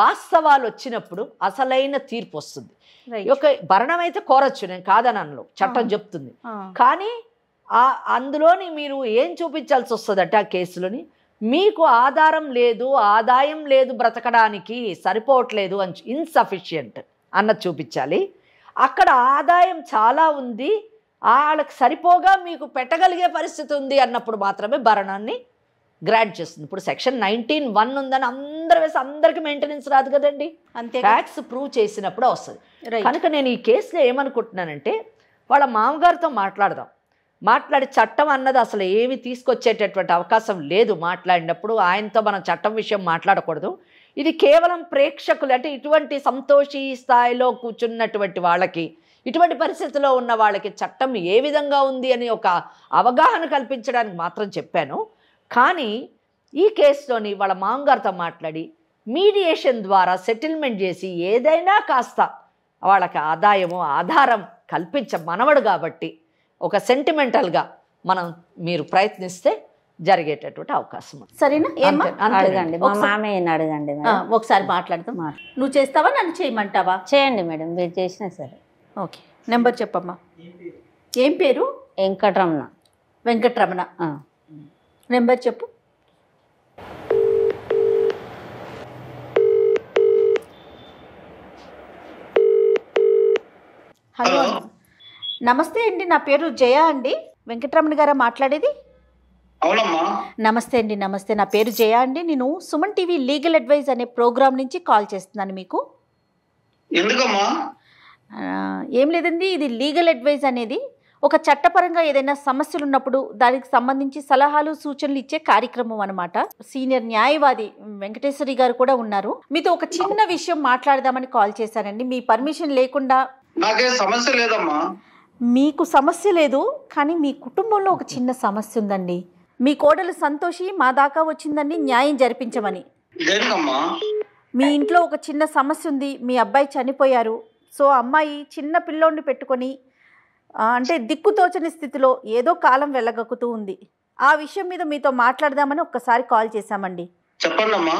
వాస్తవాలు వచ్చినప్పుడు అసలైన తీర్పు వస్తుంది. ఒక భరణం అయితే కోరచ్చు, నేను కాదనను, చట్టం చెప్తుంది. కానీ అందులోని మీరు ఏం చూపించాల్సి వస్తుందంటే ఆ కేసులోని మీకు ఆదాయం లేదు బ్రతకడానికి, సరిపోవట్లేదు అని, ఇన్సఫిషియంట్ అన్నది చూపించాలి. అక్కడ ఆదాయం చాలా ఉంది, వాళ్ళకి సరిపోగా మీకు పెట్టగలిగే పరిస్థితి ఉంది అన్నప్పుడు మాత్రమే భరణాన్ని గ్రాంట్ చేస్తుంది. ఇప్పుడు సెక్షన్ 19(1) ఉందని అందరు వేసి అందరికి మెయింటెనెన్స్ రాదు కదండి, అంతే. ఫ్యాక్ట్స్ ప్రూవ్ చేసినప్పుడు వస్తుంది. కనుక నేను ఈ కేసులో ఏమనుకుంటున్నానంటే, వాళ్ళ మామగారితో మాట్లాడి చట్టం అన్నది అసలు ఏమి తీసుకొచ్చేటటువంటి అవకాశం లేదు. మాట్లాడినప్పుడు ఆయనతో మనం చట్టం విషయం మాట్లాడకూడదు. ఇది కేవలం ప్రేక్షకులు, అంటే ఇటువంటి సంతోషి స్థాయిలో కూర్చున్నటువంటి వాళ్ళకి, ఇటువంటి పరిస్థితిలో ఉన్న వాళ్ళకి చట్టం ఏ విధంగా ఉంది అని ఒక అవగాహన కల్పించడానికి మాత్రం చెప్పాను. కానీ ఈ కేసులోని వాళ్ళ మామగారితో మాట్లాడి మీడియేషన్ ద్వారా సెటిల్మెంట్ చేసి ఏదైనా కాస్త వాళ్ళకి ఆధారం మనవడు కాబట్టి ఒక సెంటిమెంటల్గా మీరు ప్రయత్నిస్తే జరిగేటటువంటి అవకాశం. సరేనా? అడగండి, మా మామయ్యని అడగండి. ఒకసారి మాట్లాడతాం. నువ్వు చేస్తావా, నన్ను చేయమంటావా? చేయండి మేడం, మీరు చేసినా సరే. ఓకే, నెంబర్ చెప్పమ్మా. ఏం పేరు? వెంకటరమణ. నెంబర్ చెప్పు. హలో, నమస్తే అండి, నా పేరు జయ అండి. వెంకటరమణ గారా మాట్లాడేది? అవునమ్మా. నమస్తే అండి. నమస్తే, నా పేరు జయ అండి. నేను సుమన్ టీవీ లీగల్ అడ్వైజ్ అనే ప్రోగ్రామ్ నుంచి కాల్ చేస్తున్నాను మీకు. ఎందుకమ్మా? ఏం లేదండి, ఇది లీగల్ అడ్వైజ్ అనేది ఒక చట్టపరంగా ఏదైనా సమస్యలు ఉన్నప్పుడు దానికి సంబంధించి సలహాలు సూచనలు ఇచ్చే కార్యక్రమం అనమాట. సీనియర్ న్యాయవాది వెంకటేశ్వరి గారు కూడా ఉన్నారు. మీతో ఒక చిన్న విషయం మాట్లాడదామని కాల్ చేశానండి, మీ పర్మిషన్ లేకుండా. నాకే సమస్య లేదమ్మా. మీకు సమస్య లేదు, కానీ మీ కుటుంబంలో ఒక చిన్న సమస్య ఉందండి. మీ కోడలు సంతోషి మా దాకా వచ్చిందండి న్యాయం జరిపించమని. దేనికమ్మా? మీ ఇంట్లో ఒక చిన్న సమస్య ఉంది, మీ అబ్బాయి చనిపోయారు. సో అమ్మాయి చిన్న పిల్లోడిని పెట్టుకొని అంటే దిక్కుతోచని స్థితిలో ఏదో కాలం వెళ్ళగక్కుతూ ఉంది. ఆ విషయం మీద మీతో మాట్లాడదామని ఒక్కసారి కాల్ చేశామండి. చెప్పండమ్మా.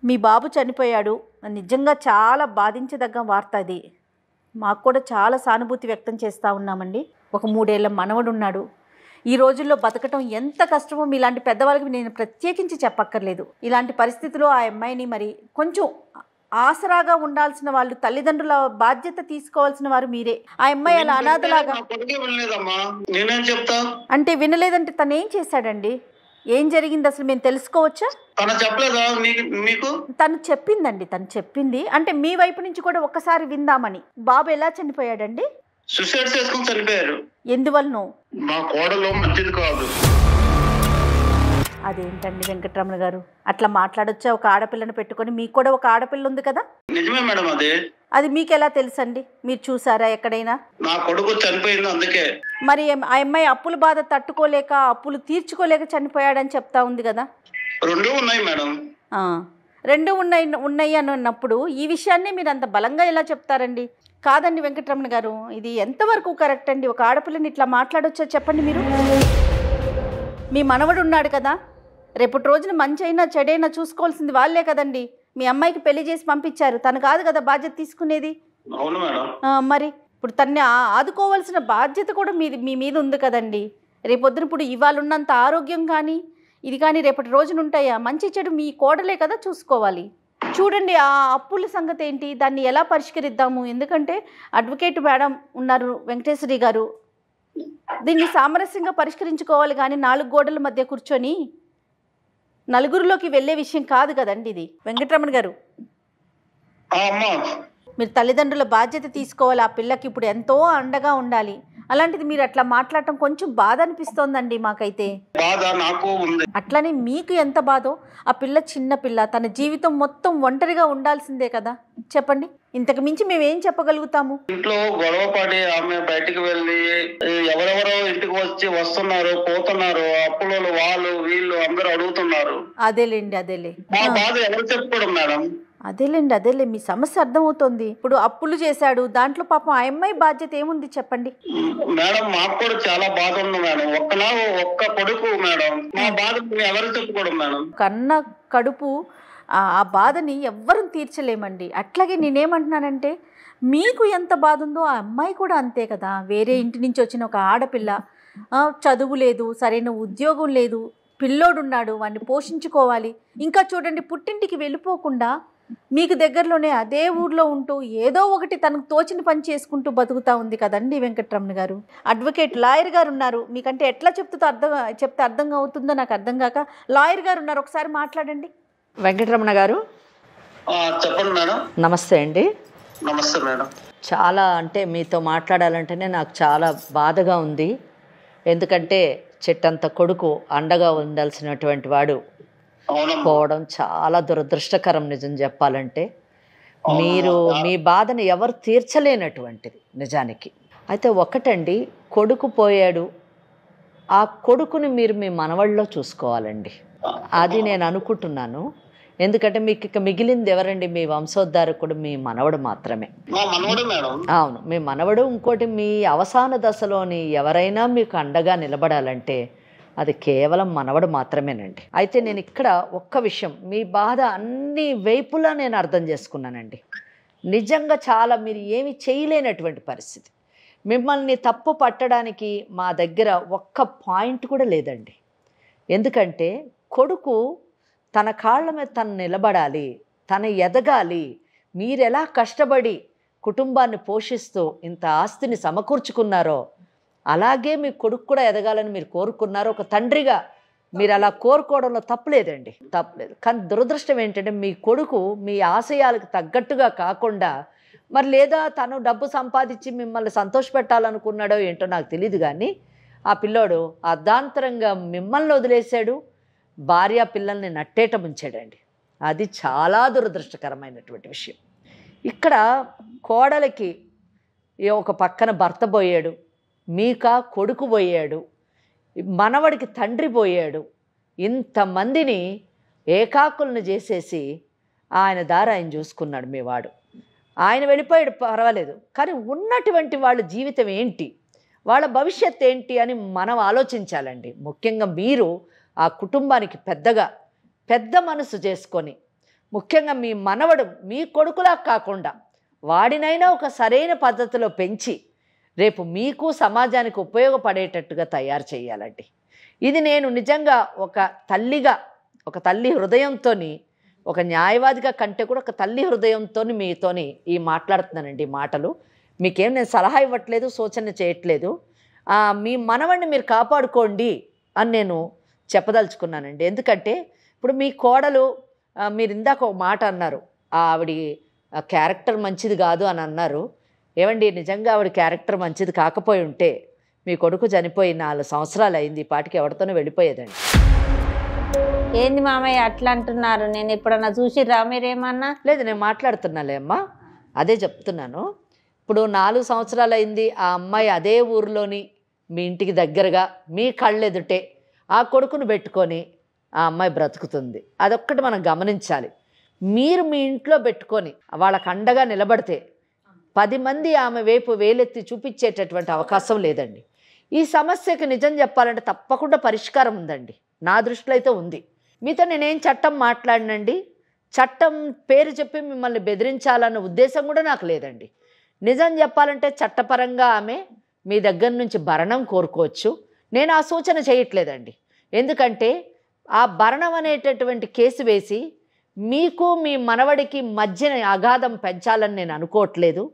మీ బాబు చనిపోయాడు, నిజంగా చాలా బాధించదగ్గ వార్త అది. మాకు కూడా చాలా సానుభూతి వ్యక్తం చేస్తూ ఉన్నామండి. ఒక 3 ఏళ్ల మనవడు ఉన్నాడు. ఈ రోజుల్లో బతకటం ఎంత కష్టమో మీలాంటి పెద్దవాళ్ళకి నేను ప్రత్యేకించి చెప్పక్కర్లేదు. ఇలాంటి పరిస్థితిలో ఆ అమ్మాయిని మరి కొంచెం ఆసరాగా ఉండాల్సిన వాళ్ళు, తల్లిదండ్రుల బాధ్యత తీసుకోవాల్సిన వారు మీరే. ఆ అమ్మాయి అలా అనాథలాగా అంటే వినలేదంటే తను ఏం చేశాడండి? ఏం జరిగింది అసలు మేము తెలుసుకోవచ్చా? తను చెప్పిందండి, తను చెప్పింది. అంటే మీ వైపు నుంచి కూడా ఒక్కసారి విందామని. బాబు ఎలా చనిపోయాడండి? సూసైడ్ చేసుకుని చనిపోయారు. ఎందువలనో? మా కోడలు మంచిది కాదు. అదేంటండి వెంకటరమణ గారు, అట్లా మాట్లాడొచ్చా? ఒక ఆడపిల్లను పెట్టుకొని, మీకు కూడా ఒక ఆడపిల్ల ఉంది కదా? నిజమే మేడం. అది మీకు ఎలా తెలుసండి? మీరు చూసారా ఎక్కడైనా? నా కొడుకు చనిపోయింది అందుకే. మరి ఆ అమ్మాయి అప్పుల బాధ తట్టుకోలేక, అప్పులు తీర్చుకోలేక చనిపోయాడని చెప్తా ఉంది కదా? రెండు ఉన్నాయి మేడం. రెండు ఉన్నాయి అని అన్నప్పుడు ఈ విషయాన్ని మీరు అంత బలంగా ఎలా చెప్తారండి? కాదండి వెంకటరమణ గారు, ఇది ఎంతవరకు కరెక్ట్ అండి? ఒక ఆడపిల్లని ఇట్లా మాట్లాడొచ్చా చెప్పండి మీరు? మీ మనవడు ఉన్నాడు కదా, రేపటి రోజున మంచి అయినా చెడైనా చూసుకోవాల్సింది వాళ్ళే కదండి. మీ అమ్మాయికి పెళ్లి చేసి పంపించారు, తను కాదు కదా బాధ్యత తీసుకునేది. అవును మేడం. మరి ఇప్పుడు తన్ని ఆదుకోవాల్సిన బాధ్యత కూడా మీ మీద ఉంది కదండి. రేపొద్దున ఇప్పుడు ఇవాళ ఉన్నంత ఆరోగ్యం కానీ ఇది కానీ రేపటి రోజున ఉంటాయా? మంచి చెడు మీ కోడలే కదా చూసుకోవాలి. చూడండి ఆ అప్పుల సంగతి ఏంటి, దాన్ని ఎలా పరిష్కరిద్దాము? ఎందుకంటే అడ్వకేట్ మేడం ఉన్నారు, వెంకటేశ్వరి గారు, దీన్ని సామరస్యంగా పరిష్కరించుకోవాలి కానీ 4 గోడల మధ్య కూర్చొని నలుగురిలోకి వెళ్ళే విషయం కాదు కదండి ఇది. వెంకటరమణ గారు, మీరు తల్లిదండ్రుల బాధ్యత తీసుకోవాలి. ఆ పిల్లకి ఇప్పుడు ఎంతో అండగా ఉండాలి. అలాంటిది మీరు అట్లా మాట్లాడటం కొంచెం బాధ అనిపిస్తోందండి మాకైతే. అట్లానే మీకు ఎంత బాధో, ఆ పిల్ల చిన్న పిల్ల, తన జీవితం మొత్తం ఒంటరిగా ఉండాల్సిందే కదా. చెప్పండి, ఇంతకు మించి మేమేం చెప్పగలుగుతాము? ఇంట్లో గొడవ పడి ఆమె బయటికి వెళ్ళి ఎవరెవరో ఇంటికి వస్తున్నారు పోతున్నారు, అప్పులు వాళ్ళు వీళ్ళు అందరూ అడుగుతున్నారు. అదేలే ఎవరు చెప్పుకోవడం మేడం? అదేలే మీ సమస్య అర్థమవుతోంది. ఇప్పుడు అప్పులు చేశాడు, దాంట్లో పాపం ఆ అమ్మాయి బాధ్యత ఏముంది చెప్పండి? మేడం మాకు కూడా చాలా బాధ ఉంది మేడం. ఒక్క కొడుకు మేడం, మా బాధ ఎవరు చెప్పుకోవడం మేడం? కన్న కడుపు ఆ బాధని ఎవ్వరూ తీర్చలేమండి. అట్లాగే నేనేమంటున్నానంటే, మీకు ఎంత బాధ ఉందో ఆ అమ్మాయి కూడా అంతే కదా. వేరే ఇంటి నుంచి వచ్చిన ఒక ఆడపిల్ల, చదువు లేదు, సరైన ఉద్యోగం లేదు, పిల్లోడున్నాడు, వాడిని పోషించుకోవాలి. ఇంకా చూడండి, పుట్టింటికి వెళ్ళిపోకుండా మీకు దగ్గరలోనే అదే ఊర్లో ఉంటూ ఏదో ఒకటి తనకు తోచిన పని చేసుకుంటూ బతుకుతా ఉంది కదండి వెంకటరమణ గారు. అడ్వకేట్ లాయర్ గారు ఉన్నారు, మీకంటే ఎట్లా చెప్తే అర్థం అవుతుందో నాకు అర్థం కాక. లాయర్ గారు ఉన్నారు, ఒకసారి మాట్లాడండి. వెంకటరమణ గారు చెప్పండి మేడం. నమస్తే అండి. నమస్తే మేడం. చాలా అంటే మీతో మాట్లాడాలంటేనే నాకు చాలా బాధగా ఉంది. ఎందుకంటే చెట్టంత కొడుకు అండగా ఉండాల్సినటువంటి వాడు పోవడం చాలా దురదృష్టకరం నిజం చెప్పాలంటే. మీరు మీ బాధను ఎవరు తీర్చలేనటువంటిది నిజానికి. అయితే ఒకటండి, కొడుకు పోయాడు, ఆ కొడుకుని మీరు మీ మనవళ్ళలో చూసుకోవాలండి. అది నేను అనుకుంటున్నాను. ఎందుకంటే మీకు ఇక మిగిలింది ఎవరండి? మీ వంశోద్ధారకుడు మీ మనవడు మాత్రమే. అవును, మీ మనవడు. ఇంకోటి, మీ అవసాన దశలోని ఎవరైనా మీకు అండగా నిలబడాలంటే అది కేవలం మనవడు మాత్రమేనండి. అయితే నేను ఇక్కడ ఒక్క విషయం, మీ బాధ అన్ని వైపులా నేను అర్థం చేసుకున్నానండి. నిజంగా చాలా మీరు ఏమి చేయలేనటువంటి పరిస్థితి. మిమ్మల్ని తప్పు పట్టడానికి మా దగ్గర ఒక్క పాయింట్ కూడా లేదండి. ఎందుకంటే కొడుకు తన కాళ్ళ మీద తను నిలబడాలి, తను ఎదగాలి. మీరెలా కష్టపడి కుటుంబాన్ని పోషిస్తూ ఇంత ఆస్తిని సమకూర్చుకున్నారో అలాగే మీ కొడుకు కూడా ఎదగాలని మీరు కోరుకున్నారు. ఒక తండ్రిగా మీరు అలా కోరుకోవడంలో తప్పులేదండి, తప్పులేదు. కానీ దురదృష్టం ఏంటంటే మీ కొడుకు మీ ఆశయాలకు తగ్గట్టుగా కాకుండా, మరి లేదా తను డబ్బు సంపాదించి మిమ్మల్ని సంతోషపెట్టాలనుకున్నాడో ఏంటో నాకు తెలియదు, కానీ ఆ పిల్లోడు అర్ధాంతరంగా మిమ్మల్ని వదిలేశాడు, భార్య పిల్లల్ని నట్టేట ముంచాడండి. అది చాలా దురదృష్టకరమైనటువంటి విషయం. ఇక్కడ కోడలికి ఒక పక్కన భర్త పోయాడు, మీకా కొడుకు పోయాడు, మనవడికి తండ్రి పోయాడు. ఇంతమందిని ఏకాకులను చేసేసి ఆయన దారి ఆయన చూసుకున్నాడు మీ వాడు. ఆయన వెళ్ళిపోయాడు, పర్వాలేదు, కానీ ఉన్నటువంటి వాళ్ళ జీవితం ఏంటి, వాళ్ళ భవిష్యత్తు ఏంటి అని మనం ఆలోచించాలండి. ముఖ్యంగా మీరు ఆ కుటుంబానికి పెద్ద మనసు చేసుకొని, ముఖ్యంగా మీ మనవడు మీ కొడుకులా కాకుండా వాడినైనా ఒక సరైన పద్ధతిలో పెంచి రేపు మీకు సమాజానికి ఉపయోగపడేటట్టుగా తయారు చేయాలండి. ఇది నేను నిజంగా ఒక తల్లిగా, ఒక తల్లి హృదయంతో, ఒక న్యాయవాదిగా కంటే కూడా ఒక తల్లి హృదయంతో మీతోని ఈ మాట్లాడుతున్నానండి. ఈ మాటలు మీకేం నేను సలహా ఇవ్వట్లేదు, సూచన చేయట్లేదు. మీ మనవడిని మీరు కాపాడుకోండి అని నేను చెప్పదలుచుకున్నానండి. ఎందుకంటే ఇప్పుడు మీ కోడలు, మీరు ఇందాక ఒక మాట అన్నారు, ఆవిడ క్యారెక్టర్ మంచిది కాదు అని అన్నారు. ఏమండి నిజంగా ఆవిడ క్యారెక్టర్ మంచిది కాకపోయి ఉంటే మీ కొడుకు చనిపోయి 4 సంవత్సరాలు అయింది, ఈ పాటికి ఎవరితోనో వెళ్ళిపోయేదండి. ఏంది మామయ్య అట్లా అంటున్నారు? నేను ఎప్పుడన్నా చూసిర్రా మీరేమన్నా? లేదు, నేను మాట్లాడుతున్నాలే అమ్మా, అదే చెప్తున్నాను. ఇప్పుడు 4 సంవత్సరాలు అయింది, ఆ అమ్మాయి అదే ఊరిలోని మీ ఇంటికి దగ్గరగా మీ కళ్ళెదుటే ఆ కొడుకును పెట్టుకొని ఆ అమ్మాయి బ్రతుకుతుంది. అదొక్కటి మనం గమనించాలి. మీరు మీ ఇంట్లో పెట్టుకొని వాళ్ళకు అండగా నిలబడితే 10 మంది ఆమె వైపు వేలెత్తి చూపించేటటువంటి అవకాశం లేదండి. ఈ సమస్యకి నిజం చెప్పాలంటే తప్పకుండా పరిష్కారం ఉందండి, నా దృష్టిలో అయితే ఉంది. మీతో నేనేం చట్టం మాట్లాడినండి, చట్టం పేరు చెప్పి మిమ్మల్ని బెదిరించాలన్న ఉద్దేశం కూడా నాకు లేదండి. నిజం చెప్పాలంటే చట్టపరంగా ఆమె మీ దగ్గర నుంచి భరణం కోరుకోవచ్చు. నేను ఆ సూచన చేయట్లేదండి. ఎందుకంటే ఆ భరణం అనేటటువంటి కేసు వేసి మీకు మీ మనవడికి మధ్యన అగాధం పెంచాలని నేను అనుకోవట్లేదు.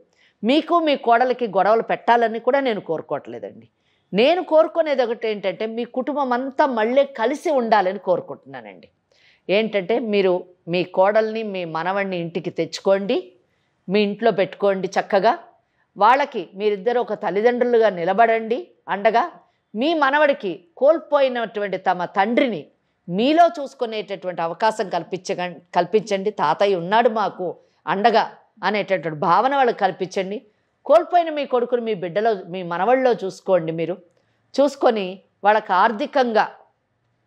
మీకు మీ కోడలికి గొడవలు పెట్టాలని కూడా నేను కోరుకోవట్లేదండి. నేను కోరుకునేది ఒకటి ఏంటంటే మీ కుటుంబం అంతా మళ్ళీ కలిసి ఉండాలని కోరుకుంటున్నానండి. ఏంటంటే మీరు మీ కోడల్ని మీ మనవడిని ఇంటికి తెచ్చుకోండి, మీ ఇంట్లో పెట్టుకోండి చక్కగా. వాళ్ళకి మీరిద్దరు ఒక తల్లిదండ్రులుగా నిలబడండి అండగా. మీ మనవడికి కోల్పోయినటువంటి తమ తండ్రిని మీలో చూసుకునేటటువంటి అవకాశం కల్పించండి. తాతయ్య ఉన్నాడు మాకు అండగా అనేటటువంటి భావన వాళ్ళకి కల్పించండి. కోల్పోయిన మీ కొడుకుని మీ బిడ్డలో మీ మనవడిలో చూసుకోండి. మీరు చూసుకొని వాళ్ళకి ఆర్థికంగా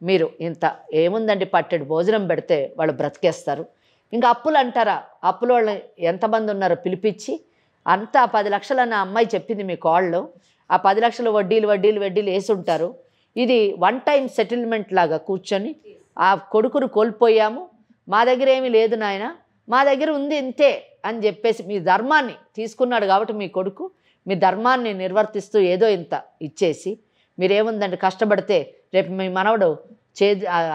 మీరు ఇంత ఏముందండి, పట్టెడు భోజనం పెడితే వాళ్ళు బ్రతికేస్తారు. ఇంకా అప్పులు అంటారా, అప్పులు వాళ్ళు ఎంతమంది ఉన్నారో పిలిపించి అంతా 10 లక్షలు అన్న అమ్మాయి చెప్పింది మీ కాళ్ళు. ఆ 10 లక్షలు వడ్డీలు వేసి ఉంటారు. ఇది 1 టైం సెటిల్మెంట్ లాగా కూర్చొని ఆ కొడుకును కోల్పోయాము, మా దగ్గర ఏమీ లేదు నాయన, మా దగ్గర ఉంది ఇంతే అని చెప్పేసి మీ ధర్మాన్ని తీసుకున్నాడు కాబట్టి మీ కొడుకు మీ ధర్మాన్ని నిర్వర్తిస్తూ ఏదో ఇంత ఇచ్చేసి మీరేముందండి కష్టపడితే రేపు మీ మనవడు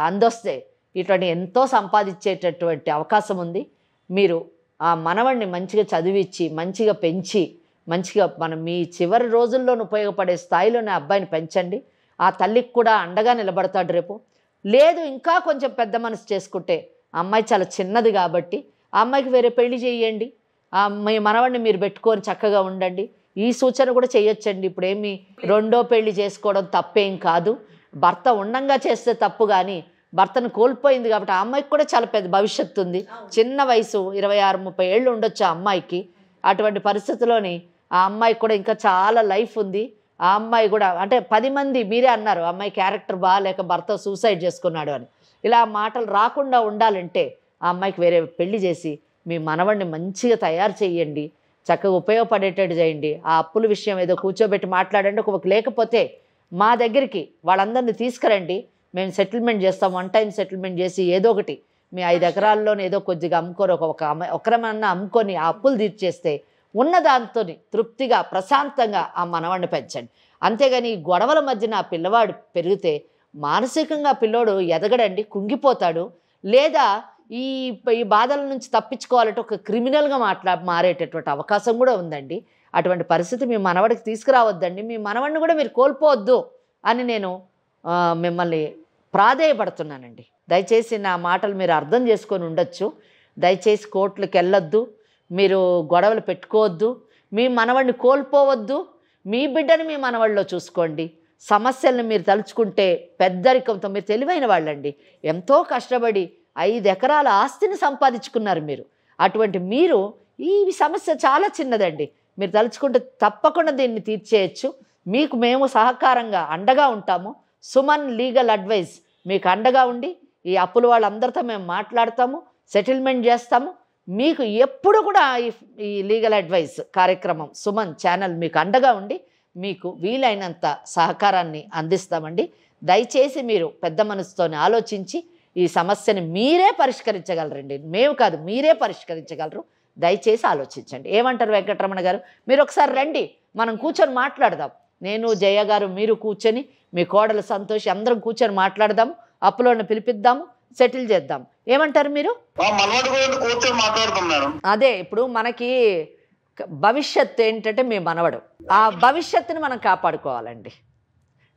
అందొస్తే ఇటువంటి ఎంతో సంపాదించేటటువంటి అవకాశం ఉంది. మీరు ఆ మనవడిని మంచిగా చదివించి మంచిగా పెంచి మంచిగా మీ చివరి రోజుల్లోనూ ఉపయోగపడే స్థాయిలోనే అబ్బాయిని పెంచండి. ఆ తల్లికి కూడా అండగా నిలబడతాడు రేపు. లేదు ఇంకా కొంచెం పెద్ద మనసు చేసుకుంటే అమ్మాయి చాలా చిన్నది కాబట్టి ఆ అమ్మాయికి వేరే పెళ్లి చేయండి. మీ మనవడిని మీరు పెట్టుకొని చక్కగా ఉండండి. ఈ సూచన కూడా చేయొచ్చండి. ఇప్పుడేమి 2వ పెళ్లి చేసుకోవడం తప్పేం కాదు. భర్త ఉండంగా చేస్తే తప్పు, కానీ భర్తను కోల్పోయింది కాబట్టి ఆ అమ్మాయికి కూడా చాలా పెద్ద భవిష్యత్తు ఉంది. చిన్న వయసు 26-30 ఏళ్ళు ఉండొచ్చు ఆ అమ్మాయికి. అటువంటి పరిస్థితుల్లోని ఆ అమ్మాయికి కూడా ఇంకా చాలా లైఫ్ ఉంది. ఆ అమ్మాయి కూడా అంటే 10 మంది మీరే అన్నారు అమ్మాయి క్యారెక్టర్ బాగాలేక భర్త సూసైడ్ చేసుకున్నాడు అని. ఇలా మాటలు రాకుండా ఉండాలంటే ఆ అమ్మాయికి వేరే పెళ్లి చేసి మీ మనవడిని మంచిగా తయారు చేయండి, చక్కగా ఉపయోగపడేటట్టు చేయండి. ఆ అప్పుల విషయం ఏదో కూర్చోబెట్టి మాట్లాడండి. లేకపోతే మా దగ్గరికి వాళ్ళందరినీ తీసుకురండి, మేము సెటిల్మెంట్ చేస్తాం. 1 టైం సెటిల్మెంట్ చేసి ఏదో ఒకటి మీ 5 ఎకరాల్లోనే ఏదో కొద్దిగా అమ్ముకొని ఒకరమన్నా అమ్ముకొని ఆ అప్పులు తీర్చేస్తే ఉన్న దాంతో తృప్తిగా ప్రశాంతంగా ఆ మనవాడిని పెంచండి. అంతేగాని ఈ గొడవల మధ్యన ఆ పిల్లవాడు పెరిగితే మానసికంగా పిల్లోడు ఎదగడండి, కుంగిపోతాడు. లేదా ఈ బాధల నుంచి తప్పించుకోవాలంటే ఒక క్రిమినల్గా మారేటటువంటి అవకాశం కూడా ఉందండి. అటువంటి పరిస్థితి మీ మనవడికి తీసుకురావద్దండి. మీ మనవడిని కూడా మీరు కోల్పోవద్దు అని నేను మిమ్మల్ని ప్రాధేయపడుతున్నానండి. దయచేసి నా మాటలు మీరు అర్థం చేసుకొని ఉండొచ్చు. దయచేసి కోర్టులకు వెళ్ళొద్దు, మీరు గొడవలు పెట్టుకోవద్దు, మీ మనవడిని కోల్పోవద్దు. మీ బిడ్డని మీ మనవడిలో చూసుకోండి. సమస్యలను మీరు తలుచుకుంటే పెద్దరికంతో మీరు తెలివైన వాళ్ళండి. ఎంతో కష్టపడి 5 ఎకరాల ఆస్తిని సంపాదించుకున్నారు మీరు. అటువంటి మీరు ఈ సమస్య చాలా చిన్నదండి. మీరు తలుచుకుంటే తప్పకుండా దీన్ని తీర్చేయచ్చు. మీకు మేము సహకారంగా అండగా ఉంటాము. సుమన్ లీగల్ అడ్వైస్ మీకు అండగా ఉండి ఈ అప్పుల వాళ్ళందరితో మేము మాట్లాడతాము, సెటిల్మెంట్ చేస్తాము. మీకు ఎప్పుడు కూడా ఈ లీగల్ అడ్వైస్ కార్యక్రమం సుమన్ ఛానల్ మీకు అండగా ఉండి మీకు వీలైనంత సహకారాన్ని అందిస్తామండి. దయచేసి మీరు పెద్ద మనసుతోనే ఆలోచించి ఈ సమస్యని మీరే పరిష్కరించగలరండి. మేము కాదు, మీరే పరిష్కరించగలరు. దయచేసి ఆలోచించండి. ఏమంటారు వెంకటరమణ గారు? మీరు ఒకసారి రండి, మనం కూర్చొని మాట్లాడదాం. నేను జయ గారు మీరు కూర్చొని మీ కోడలు సంతోషి అందరం కూర్చొని మాట్లాడదాం, అప్పులను పిలిపిద్దాము, సెటిల్ చేద్దాం. ఏమంటారు మీరు? అదే ఇప్పుడు మనకి భవిష్యత్తు ఏంటంటే మీ మనవడు, ఆ భవిష్యత్తుని మనం కాపాడుకోవాలండి.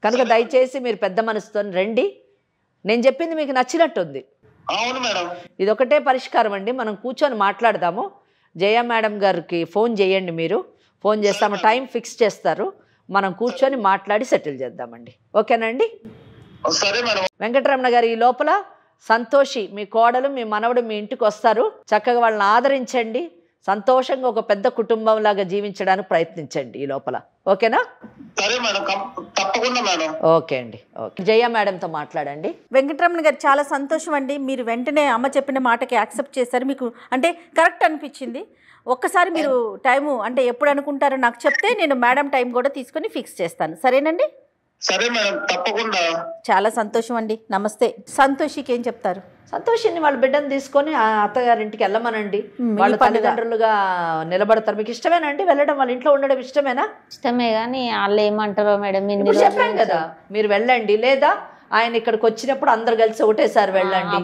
కనుక దయచేసి మీరు పెద్ద మనసుతో రండి. నేను చెప్పింది మీకు నచ్చినట్టుంది. ఇది ఒకటే పరిష్కారం అండి. మనం కూర్చొని మాట్లాడదాము. జయ మేడం గారికి ఫోన్ చేయండి. మీరు ఫోన్ చేస్తాము, టైం ఫిక్స్ చేస్తారు, మనం కూర్చొని మాట్లాడి సెటిల్ చేద్దామండి. ఓకేనండి? సరే మేడం. వెంకటరమణ గారు, ఈ లోపల సంతోషి మీ కోడలు మీ మనవడు మీ ఇంటికి వస్తారు. చక్కగా వాళ్ళని ఆదరించండి, సంతోషంగా ఒక పెద్ద కుటుంబం లాగా జీవించడానికి ప్రయత్నించండి ఈ లోపల. ఓకేనా? సరే మేడం, తప్పకుండా మేడం. ఓకే అండి. ఓకే, జయ మేడంతో మాట్లాడండి. వెంకటరమణ గారు, చాలా సంతోషం అండి. మీరు వెంటనే అమ్మ చెప్పిన మాటకి యాక్సెప్ట్ చేశారు. మీకు అంటే కరెక్ట్ అనిపించింది. ఒక్కసారి మీరు టైము అంటే ఎప్పుడు అనుకుంటారో నాకు చెప్తే నేను మేడం టైం కూడా తీసుకొని ఫిక్స్ చేస్తాను. సరేనండి? సరే మేడం, తప్పకుండా. చాలా సంతోషం అండి. నమస్తే. సంతోషికి ఏం చెప్తారు? సంతోషిని వాళ్ళ బిడ్డను తీసుకొని ఆ అత్తగారింటికి వెళ్ళమనండి. వాళ్ళ తల్లిదండ్రులుగా నిలబడతారు. మీకు ఇష్టమేనండి వెళ్ళడం, వాళ్ళ ఇంట్లో ఉండడం ఇష్టమేనా? ఇష్టమే, కానీ వాళ్ళు ఏమంటారో మేడం. ఇప్పుడు చెప్పాను కదా, మీరు వెళ్ళండి. లేదా ఆయన ఇక్కడికి వచ్చినప్పుడు అందరు కలిసి ఒకటేసారి వెళ్ళండి.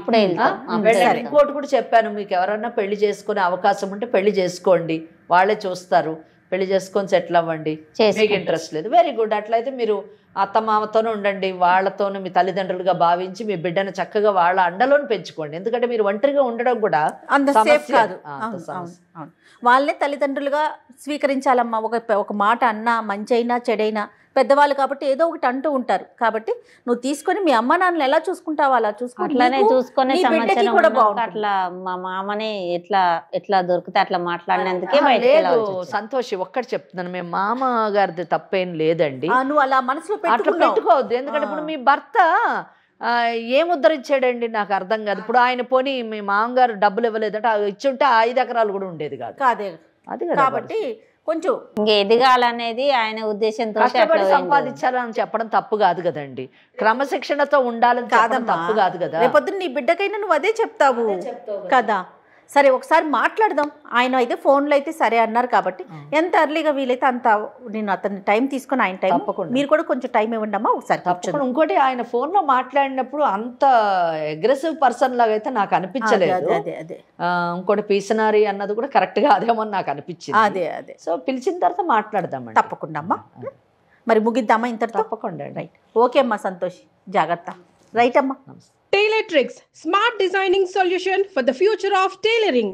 వెళ్ళండి. ఇంకోటి కూడా చెప్పాను, మీకు ఎవరన్నా పెళ్లి చేసుకునే అవకాశం ఉంటే పెళ్లి చేసుకోండి, వాళ్ళే చూస్తారు. పెళ్లి చేసుకొని సెటిల్ అవ్వండి. మీకు ఇంట్రెస్ట్ లేదు, వెరీ గుడ్. అట్లయితే మీరు అత్తమామతోనే ఉండండి, వాళ్ళతోనూ మీ తల్లిదండ్రులుగా భావించి మీ బిడ్డను చక్కగా వాళ్ళ అండలోనే పెంచుకోండి. ఎందుకంటే మీరు ఒంటరిగా ఉండడం కూడా అంత సేఫ్ కాదు. వాళ్ళనే తల్లిదండ్రులుగా స్వీకరించాలమ్మా. ఒక మాట అన్నా, మంచి అయినా చెడైనా పెద్దవాళ్ళు కాబట్టి ఏదో ఒకటి అంటూ ఉంటారు. కాబట్టి నువ్వు తీసుకొని మీ అమ్మ నాన్నలు ఎలా చూసుకుంటావు అలా అట్లానే చూసుకునే అట్లా మా మామనే ఎట్లా దొరికితే అట్లా మాట్లాడినందుకే సంతోషి ఒక్కటి చెప్తున్నాను, మేము మామ గారిది తప్పేం లేదండి. నువ్వు అలా మనసులో అట్లా పెట్టుకోవద్దు. ఎందుకంటే ఇప్పుడు మీ భర్త ఏం ఉద్ధరించాడండి నాకు అర్థం కాదు. ఇప్పుడు ఆయన పోనీ మీ మామగారు డబ్బులు ఇవ్వలేదంటే ఇచ్చుంటే 5 ఎకరాలు కూడా ఉండేది కాదు. అది కాబట్టి కొంచెం ఎదగాలనేది ఆయన ఉద్దేశంతో కష్టపడి సంపాదించాలని చెప్పడం తప్పు కాదు కదండి. క్రమశిక్షణతో ఉండాలని చెప్పడం తప్పు కాదు కదా. రేపొద్దున నీ బిడ్డకైనా నువ్వు అదే చెప్తావు కదా. సరే, ఒకసారి మాట్లాడదాం. ఆయన అయితే ఫోన్లో అయితే సరే అన్నారు కాబట్టి ఎంత ఎర్లీగా వీలైతే అంత నేను అతని టైం తీసుకొని ఆయన టైం మీరు కూడా కొంచెం టైం ఇవ్వండి అమ్మా ఒకసారి. ఇంకోటి, ఆయన ఫోన్లో మాట్లాడినప్పుడు అంత అగ్రెసివ్ పర్సన్ లాగా అయితే నాకు అనిపించలేదు. ఇంకోటి పీసనారి అన్నది కూడా కరెక్ట్ గా అదేమో నాకు అనిపించింది. అదే సో పిలిచిన తర్వాత మాట్లాడదాం. తప్పకుండా అమ్మా. మరి ముగిద్దామా ఇంత? తప్పకుండా. రైట్. ఓకే అమ్మా, సంతోష్, జాగ్రత్త. రైట్ అమ్మా. TailorTricks, smart designing solution for the future of tailoring.